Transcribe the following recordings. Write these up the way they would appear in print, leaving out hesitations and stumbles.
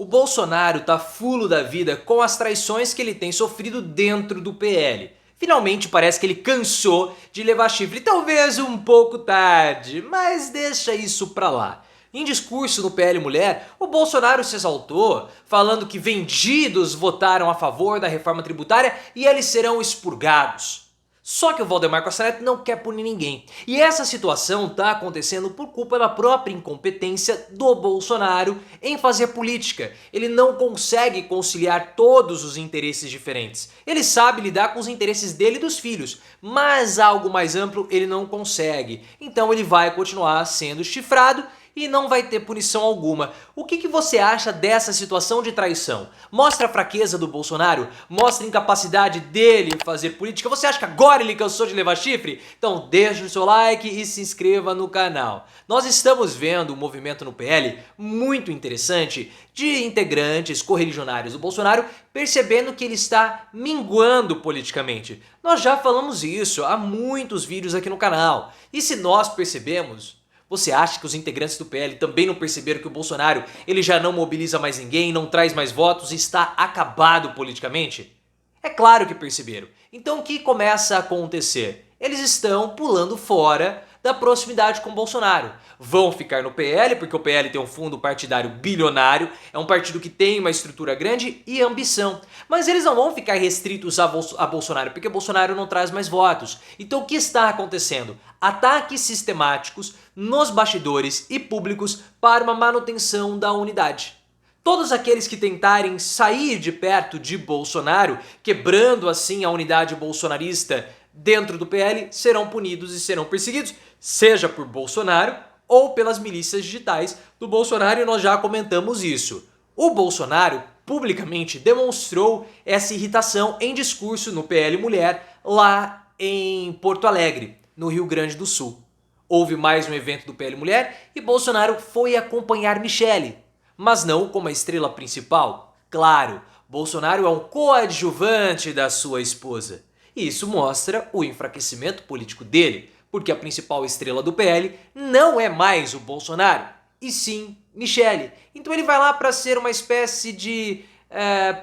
O Bolsonaro tá fulo da vida com as traições que ele tem sofrido dentro do PL. Finalmente parece que ele cansou de levar chifre, talvez um pouco tarde, mas deixa isso pra lá. Em discurso no PL Mulher, o Bolsonaro se exaltou, falando que vendidos votaram a favor da reforma tributária e eles serão expurgados. Só que o Valdemar Costa Neto não quer punir ninguém. E essa situação está acontecendo por culpa da própria incompetência do Bolsonaro em fazer política. Ele não consegue conciliar todos os interesses diferentes. Ele sabe lidar com os interesses dele e dos filhos, mas algo mais amplo ele não consegue. Então ele vai continuar sendo chifrado e não vai ter punição alguma. O que você acha dessa situação de traição? Mostra a fraqueza do Bolsonaro? Mostra a incapacidade dele em fazer política? Você acha que agora ele cansou de levar chifre? Então deixa o seu like e se inscreva no canal. Nós estamos vendo um movimento no PL muito interessante de integrantes correligionários do Bolsonaro percebendo que ele está minguando politicamente. Nós já falamos isso há muitos vídeos aqui no canal. E se nós percebemos, você acha que os integrantes do PL também não perceberam que o Bolsonaro ele já não mobiliza mais ninguém, não traz mais votos e está acabado politicamente? É claro que perceberam. Então o que começa a acontecer? Eles estão pulando fora da proximidade com o Bolsonaro. Vão ficar no PL, porque o PL tem um fundo partidário bilionário, é um partido que tem uma estrutura grande e ambição. Mas eles não vão ficar restritos a Bolsonaro, porque Bolsonaro não traz mais votos. Então o que está acontecendo? Ataques sistemáticos nos bastidores e públicos para uma manutenção da unidade. Todos aqueles que tentarem sair de perto de Bolsonaro, quebrando assim a unidade bolsonarista dentro do PL, serão punidos e serão perseguidos, seja por Bolsonaro ou pelas milícias digitais do Bolsonaro, e nós já comentamos isso. O Bolsonaro publicamente demonstrou essa irritação em discurso no PL Mulher lá em Porto Alegre, no Rio Grande do Sul. Houve mais um evento do PL Mulher e Bolsonaro foi acompanhar Michele, mas não como a estrela principal. Claro, Bolsonaro é um coadjuvante da sua esposa. E isso mostra o enfraquecimento político dele, porque a principal estrela do PL não é mais o Bolsonaro, e sim Michele. Então ele vai lá para ser uma espécie de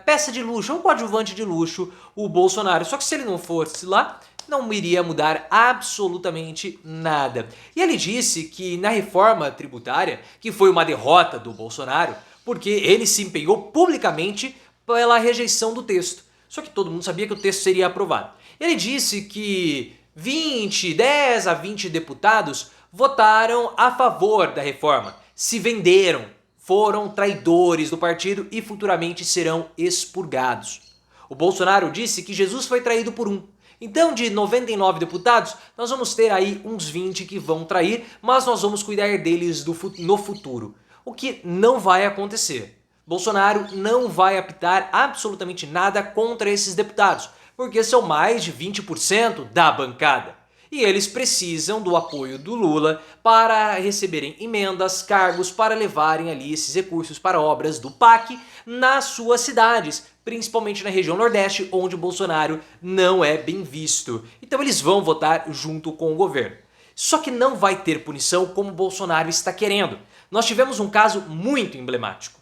peça de luxo, um coadjuvante de luxo, o Bolsonaro. Só que se ele não fosse lá, não iria mudar absolutamente nada. E ele disse que na reforma tributária, que foi uma derrota do Bolsonaro, porque ele se empenhou publicamente pela rejeição do texto. Só que todo mundo sabia que o texto seria aprovado. Ele disse que 10 a 20 deputados votaram a favor da reforma, se venderam, foram traidores do partido e futuramente serão expurgados. O Bolsonaro disse que Jesus foi traído por um. Então, de 99 deputados, nós vamos ter aí uns 20 que vão trair, mas nós vamos cuidar deles no futuro. O que não vai acontecer. Bolsonaro não vai apitar absolutamente nada contra esses deputados, porque são mais de 20% da bancada. E eles precisam do apoio do Lula para receberem emendas, cargos, para levarem ali esses recursos para obras do PAC nas suas cidades, principalmente na região Nordeste, onde o Bolsonaro não é bem visto. Então eles vão votar junto com o governo. Só que não vai ter punição como o Bolsonaro está querendo. Nós tivemos um caso muito emblemático.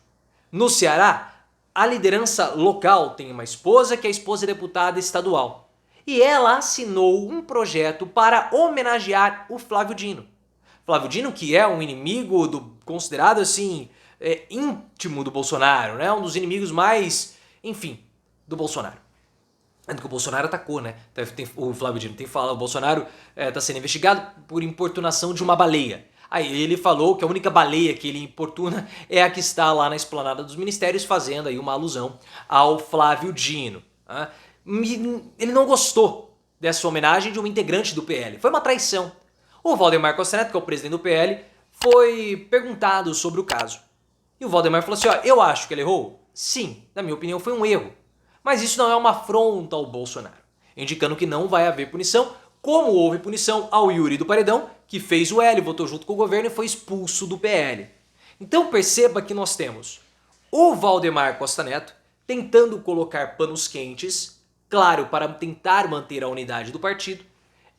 No Ceará, a liderança local tem uma esposa que é esposa deputada estadual. E ela assinou um projeto para homenagear o Flávio Dino. Flávio Dino, que é um inimigo considerado assim, íntimo do Bolsonaro, né? Um dos inimigos mais, enfim, do Bolsonaro. Tanto que o Bolsonaro atacou, né? O Flávio Dino tem falado, o Bolsonaro está sendo investigado por importunação de uma baleia. Aí ele falou que a única baleia que ele importuna é a que está lá na esplanada dos ministérios, fazendo aí uma alusão ao Flávio Dino. Né? Ele não gostou dessa homenagem de um integrante do PL. Foi uma traição. O Valdemar Costa Neto, que é o presidente do PL, foi perguntado sobre o caso. E o Valdemar falou assim, ó, eu acho que ele errou? Sim, na minha opinião foi um erro. Mas isso não é uma afronta ao Bolsonaro, indicando que não vai haver punição, como houve punição ao Yuri do Paredão, que fez o L, votou junto com o governo e foi expulso do PL. Então perceba que nós temos o Valdemar Costa Neto tentando colocar panos quentes, claro, para tentar manter a unidade do partido,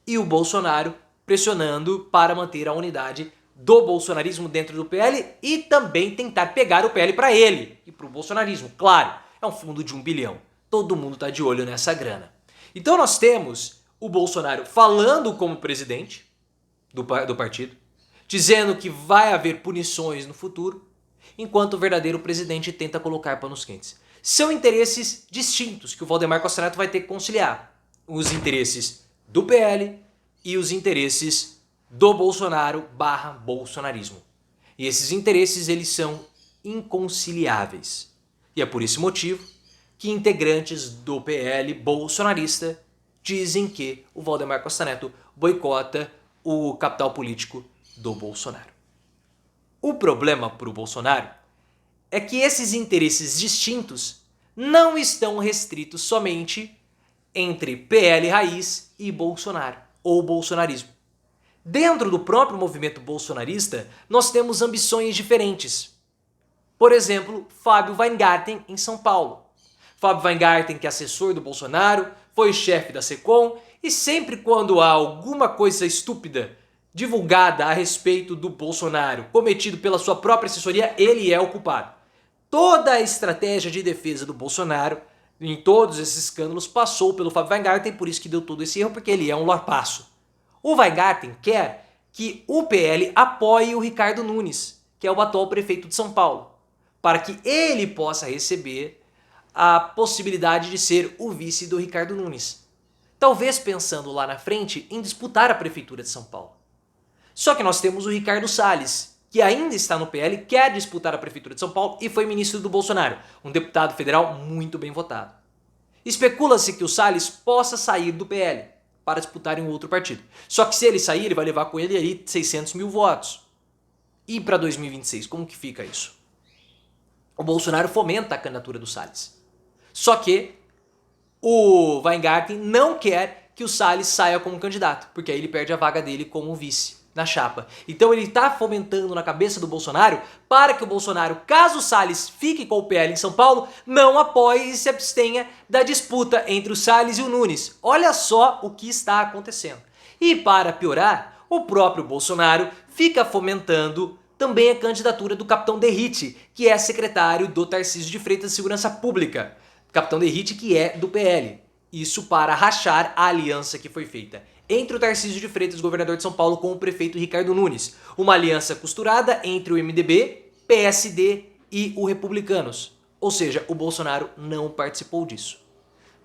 e o Bolsonaro pressionando para manter a unidade do bolsonarismo dentro do PL e também tentar pegar o PL para ele e para para o bolsonarismo. Claro, é um fundo de 1 bilhão. Todo mundo está de olho nessa grana. Então nós temos o Bolsonaro falando como presidente do partido, dizendo que vai haver punições no futuro, enquanto o verdadeiro presidente tenta colocar panos quentes. São interesses distintos que o Valdemar Costa Neto vai ter que conciliar. Os interesses do PL e os interesses do Bolsonaro/bolsonarismo. E esses interesses, eles são inconciliáveis. E é por esse motivo que integrantes do PL bolsonarista dizem que o Valdemar Costa Neto boicota o capital político do Bolsonaro. O problema para o Bolsonaro é que esses interesses distintos não estão restritos somente entre PL raiz e Bolsonaro, ou bolsonarismo. Dentro do próprio movimento bolsonarista, nós temos ambições diferentes. Por exemplo, Fábio Weingarten em São Paulo. Fábio Weingarten, que é assessor do Bolsonaro, foi chefe da SECOM e sempre quando há alguma coisa estúpida divulgada a respeito do Bolsonaro, cometido pela sua própria assessoria, ele é o culpado. Toda a estratégia de defesa do Bolsonaro, em todos esses escândalos, passou pelo Fábio Weingarten, por isso que deu todo esse erro, porque ele é um larpaço. O Weingarten quer que o PL apoie o Ricardo Nunes, que é o atual prefeito de São Paulo, para que ele possa receber a possibilidade de ser o vice do Ricardo Nunes. Talvez pensando lá na frente em disputar a prefeitura de São Paulo. Só que nós temos o Ricardo Salles, que ainda está no PL, quer disputar a prefeitura de São Paulo e foi ministro do Bolsonaro, um deputado federal muito bem votado. Especula-se que o Salles possa sair do PL para disputar em um outro partido. Só que se ele sair, ele vai levar com ele aí 600 mil votos. E para 2026, como que fica isso? O Bolsonaro fomenta a candidatura do Salles. Só que o Weingarten não quer que o Salles saia como candidato, porque aí ele perde a vaga dele como vice na chapa. Então ele está fomentando na cabeça do Bolsonaro para que o Bolsonaro, caso o Salles fique com o PL em São Paulo, não apoie e se abstenha da disputa entre o Salles e o Nunes. Olha só o que está acontecendo. E para piorar, o próprio Bolsonaro fica fomentando também a candidatura do Capitão Derrite, que é secretário do Tarcísio de Freitas de Segurança Pública. Capitão Derrite, que é do PL. Isso para rachar a aliança que foi feita entre o Tarcísio de Freitas, governador de São Paulo, com o prefeito Ricardo Nunes. Uma aliança costurada entre o MDB, PSD e o Republicanos. Ou seja, o Bolsonaro não participou disso.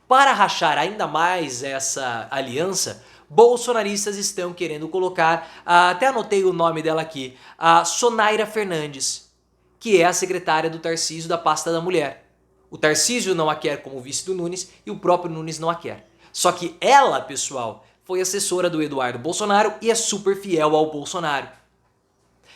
Para rachar ainda mais essa aliança, bolsonaristas estão querendo colocar, até anotei o nome dela aqui, a Sonaira Fernandes, que é a secretária do Tarcísio da pasta da mulher. O Tarcísio não a quer como vice do Nunes e o próprio Nunes não a quer. Só que ela, pessoal, foi assessora do Eduardo Bolsonaro e é super fiel ao Bolsonaro.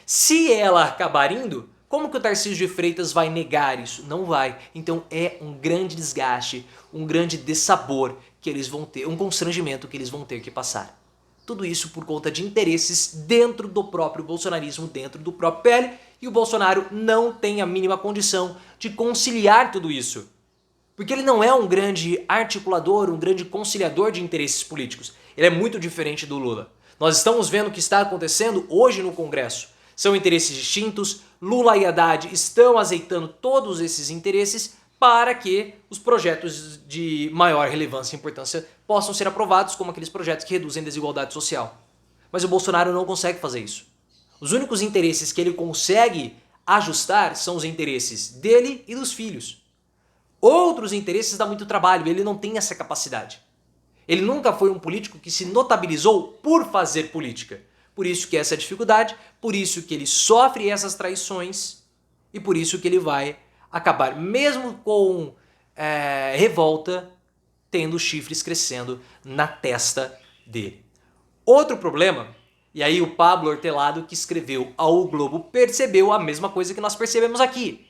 Se ela acabar indo, como que o Tarcísio de Freitas vai negar isso? Não vai. Então é um grande desgaste, um grande dessabor que eles vão ter, um constrangimento que eles vão ter que passar. Tudo isso por conta de interesses dentro do próprio bolsonarismo, dentro do próprio PL, e o Bolsonaro não tem a mínima condição de conciliar tudo isso. Porque ele não é um grande articulador, um grande conciliador de interesses políticos. Ele é muito diferente do Lula. Nós estamos vendo o que está acontecendo hoje no Congresso. São interesses distintos, Lula e Haddad estão azeitando todos esses interesses para que os projetos de maior relevância e importância possam ser aprovados, como aqueles projetos que reduzem a desigualdade social. Mas o Bolsonaro não consegue fazer isso. Os únicos interesses que ele consegue ajustar são os interesses dele e dos filhos. Outros interesses dá muito trabalho, ele não tem essa capacidade. Ele nunca foi um político que se notabilizou por fazer política. Por isso que essa dificuldade, por isso que ele sofre essas traições e por isso que ele vai acabar, mesmo com revolta, tendo chifres crescendo na testa dele. Outro problema, e aí o Pablo Hortelado, que escreveu ao Globo, percebeu a mesma coisa que nós percebemos aqui.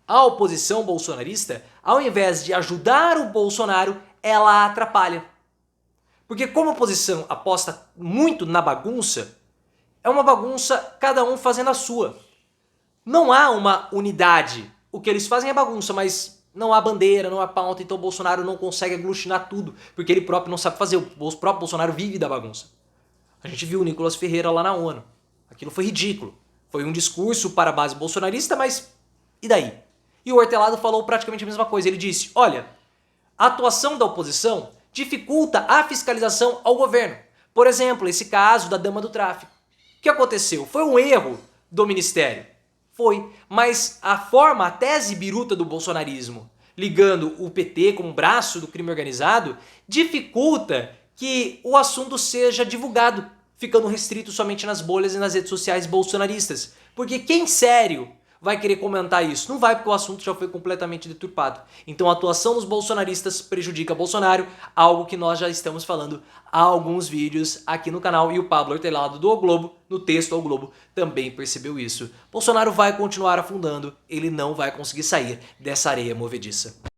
A oposição bolsonarista, ao invés de ajudar o Bolsonaro, ela atrapalha. Porque como a oposição aposta muito na bagunça, é uma bagunça cada um fazendo a sua. Não há uma unidade. O que eles fazem é bagunça, mas não há bandeira, não há pauta, então o Bolsonaro não consegue aglutinar tudo, porque ele próprio não sabe fazer. O próprio Bolsonaro vive da bagunça. A gente viu o Nicolas Ferreira lá na ONU. Aquilo foi ridículo. Foi um discurso para a base bolsonarista, mas e daí? E o Hortelado falou praticamente a mesma coisa. Ele disse, olha, a atuação da oposição dificulta a fiscalização ao governo. Por exemplo, esse caso da dama do tráfico. O que aconteceu? Foi um erro do Ministério? Foi. Mas a tese biruta do bolsonarismo, ligando o PT como braço do crime organizado, dificulta que o assunto seja divulgado, ficando restrito somente nas bolhas e nas redes sociais bolsonaristas. Porque quem sério vai querer comentar isso? Não vai, porque o assunto já foi completamente deturpado. Então a atuação dos bolsonaristas prejudica Bolsonaro, algo que nós já estamos falando há alguns vídeos aqui no canal, e o Pablo Hortelado do O Globo, no texto ao Globo, também percebeu isso. Bolsonaro vai continuar afundando, ele não vai conseguir sair dessa areia movediça.